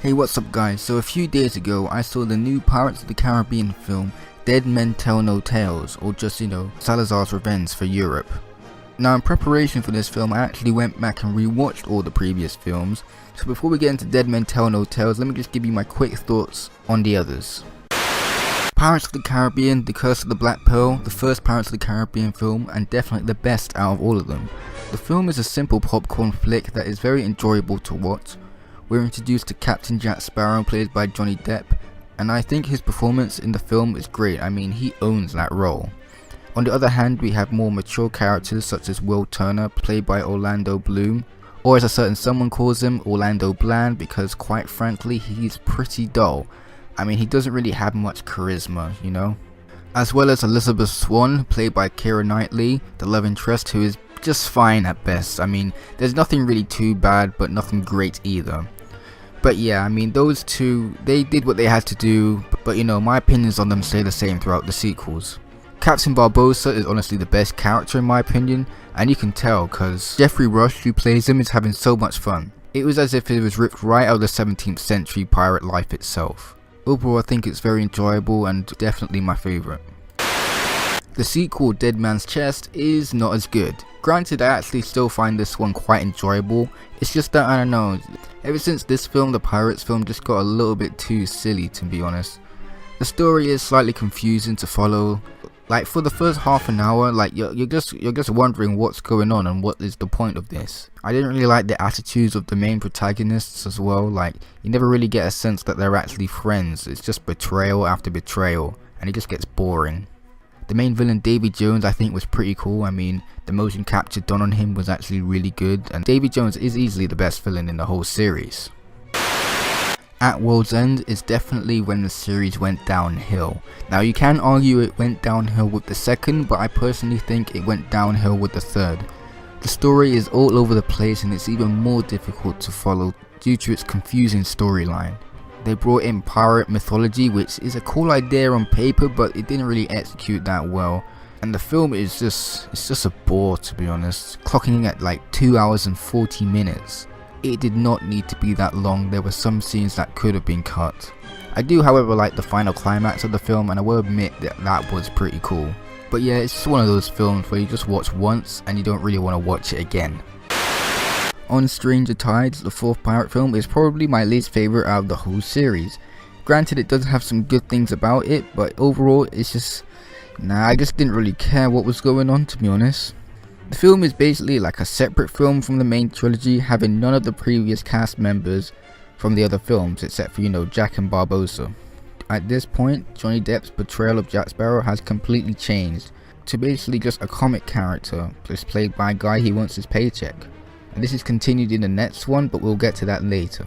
Hey, what's up guys? So a few days ago I saw the new Pirates of the Caribbean film Dead Men Tell No Tales, or just Salazar's Revenge for Europe. Now in preparation for this film I actually went back and rewatched all the previous films, so before we get into Dead Men Tell No Tales, let me just give you my quick thoughts on the others. Pirates of the Caribbean, The Curse of the Black Pearl, the first Pirates of the Caribbean film, and definitely the best out of all of them. The film is a simple popcorn flick that is very enjoyable to watch. We're introduced to Captain Jack Sparrow, played by Johnny Depp, and I think his performance in the film is great. I mean, he owns that role. On the other hand, we have more mature characters such as Will Turner, played by Orlando Bloom, or as a certain someone calls him, Orlando Bland, because quite frankly he's pretty dull. I mean, he doesn't really have much charisma, you know. As well as Elizabeth Swann, played by Keira Knightley, the love interest, who is just fine at best. I mean, there's nothing really too bad, but nothing great either. But yeah, I mean, those two, they did what they had to do, but you know, my opinions on them stay the same throughout the sequels. Captain Barbossa is honestly the best character in my opinion, and you can tell because Geoffrey Rush, who plays him, is having so much fun. It was as if it was ripped right out of the 17th century pirate life itself. Overall, I think it's very enjoyable and definitely my favourite. The sequel, Dead Man's Chest, is not as good. Granted, I actually still find this one quite enjoyable. It's just that, I don't know, ever since this film, the Pirates film, just got a little bit too silly, to be honest. The story is slightly confusing to follow. Like, for the first half an hour, like, you're just wondering what's going on and what is the point of this. I didn't really like the attitudes of the main protagonists as well. Like, you never really get a sense that they're actually friends. It's just betrayal after betrayal, and it just gets boring. The main villain, Davy Jones, I think was pretty cool. I mean, the motion capture done on him was actually really good, and Davy Jones is easily the best villain in the whole series. At World's End is definitely when the series went downhill. Now you can argue it went downhill with the second, but I personally think it went downhill with the third. The story is all over the place and it's even more difficult to follow due to its confusing storyline. They brought in pirate mythology, which is a cool idea on paper, but it didn't really execute that well. And the film is just a bore, to be honest, clocking in at like 2 hours and 40 minutes. It did not need to be that long. There were some scenes that could have been cut. I do, however, like the final climax of the film, and I will admit that that was pretty cool. But yeah, it's just one of those films where you just watch once and you don't really want to watch it again. On Stranger Tides, the fourth pirate film, is probably my least favourite out of the whole series. Granted, it does have some good things about it, but overall it's just, I just didn't really care what was going on, to be honest. The film is basically like a separate film from the main trilogy, having none of the previous cast members from the other films except for, Jack and Barbossa. At this point, Johnny Depp's portrayal of Jack Sparrow has completely changed to basically just a comic character, just played by a guy who wants his paycheck. And this is continued in the next one, but we'll get to that later.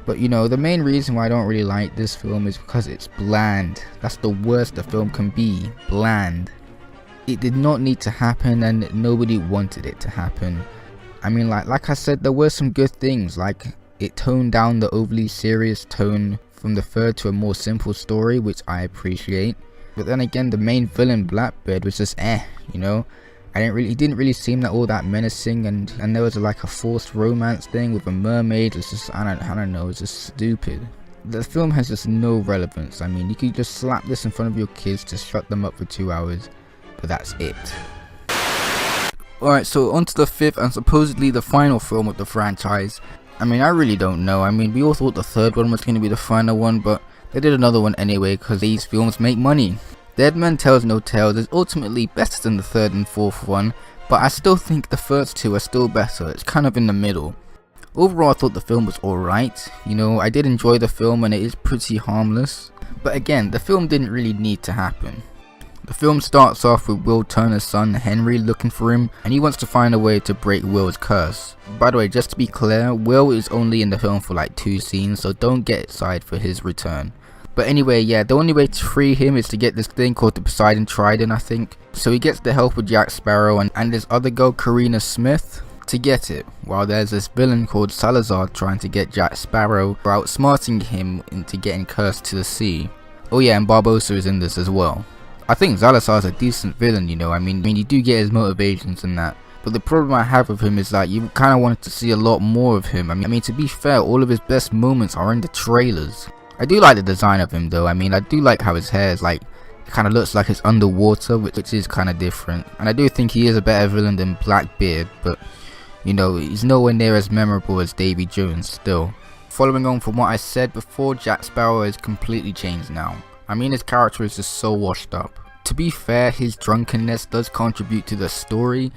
But the main reason why I don't really like this film is because it's bland. That's the worst the film can be, bland. It did not need to happen and nobody wanted it to happen. I mean, like I said, there were some good things, like it toned down the overly serious tone from the third to a more simple story, which I appreciate. But then again, the main villain, Blackbeard, was just he didn't really seem all that menacing, and there was like a forced romance thing with a mermaid. It's just, I don't know, it's just stupid. The film has just no relevance. I mean, you could just slap this in front of your kids to shut them up for 2 hours, but that's it. Alright, so on to the fifth and supposedly the final film of the franchise. I mean, I really don't know. I mean, we all thought the third one was going to be the final one, but they did another one anyway because these films make money. Dead Man Tells No Tales is ultimately better than the third and fourth one, but I still think the first two are still better. It's kind of in the middle. Overall, I thought the film was alright. I did enjoy the film and it is pretty harmless. But again, the film didn't really need to happen. The film starts off with Will Turner's son Henry looking for him, and he wants to find a way to break Will's curse. By the way, just to be clear, Will is only in the film for like 2 scenes, so don't get excited for his return. But anyway, yeah, the only way to free him is to get this thing called the Poseidon Trident, I think. So he gets the help of Jack Sparrow and this other girl, Karina Smith, to get it, while there's this villain called Salazar trying to get Jack Sparrow for outsmarting him into getting cursed to the sea. Oh yeah, and Barbossa is in this as well. I think Salazar's a decent villain, I mean you do get his motivations and that. But the problem I have with him is that you kind of wanted to see a lot more of him. I mean, to be fair, all of his best moments are in the trailers. I do like the design of him though. I mean, I do like how his hair is like, it kind of looks like it's underwater, which is kind of different. And I do think he is a better villain than Blackbeard, but you know, he's nowhere near as memorable as Davy Jones still. Following on from what I said before, Jack Sparrow is completely changed now. I mean, his character is just so washed up. To be fair, his drunkenness does contribute to the story,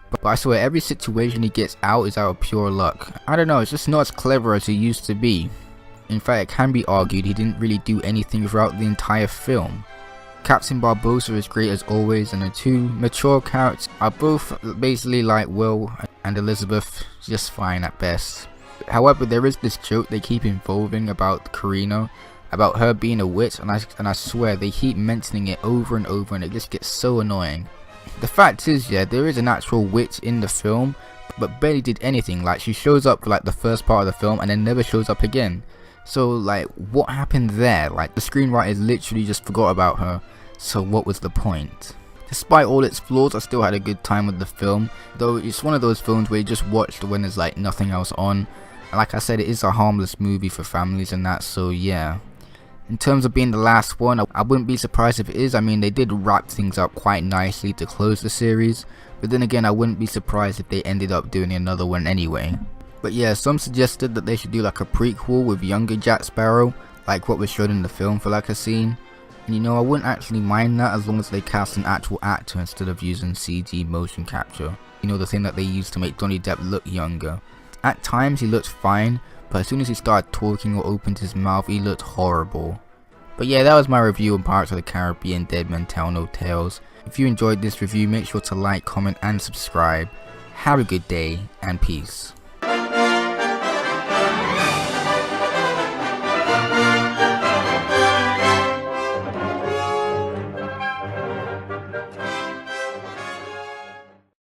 but I swear every situation he gets out is out of pure luck. I don't know, it's just not as clever as he used to be. In fact, it can be argued he didn't really do anything throughout the entire film. Captain Barbossa is great as always, and the two mature characters are both basically like Will and Elizabeth, just fine at best. However, there is this joke they keep involving about Karina, about her being a witch, and I swear they keep mentioning it over and over, and it just gets so annoying. The fact is, yeah, there is an actual witch in the film, but barely did anything. Like, she shows up for like the first part of the film and then never shows up again. So like, what happened there? Like, the screenwriters literally just forgot about her, so what was the point? Despite all its flaws, I still had a good time with the film, though it's one of those films where you just watch when there's like nothing else on. And like I said, it is a harmless movie for families and that, so yeah. In terms of being the last one, I wouldn't be surprised if it is. I mean, they did wrap things up quite nicely to close the series, but then again, I wouldn't be surprised if they ended up doing another one anyway. But yeah, some suggested that they should do like a prequel with younger Jack Sparrow, like what was shown in the film for like a scene. And you know, I wouldn't actually mind that as long as they cast an actual actor instead of using CG motion capture. You know, the thing that they used to make Johnny Depp look younger. At times he looked fine, but as soon as he started talking or opened his mouth, he looked horrible. But yeah, that was my review on Pirates of the Caribbean Dead Men Tell No Tales. If you enjoyed this review, make sure to like, comment and subscribe. Have a good day, and peace.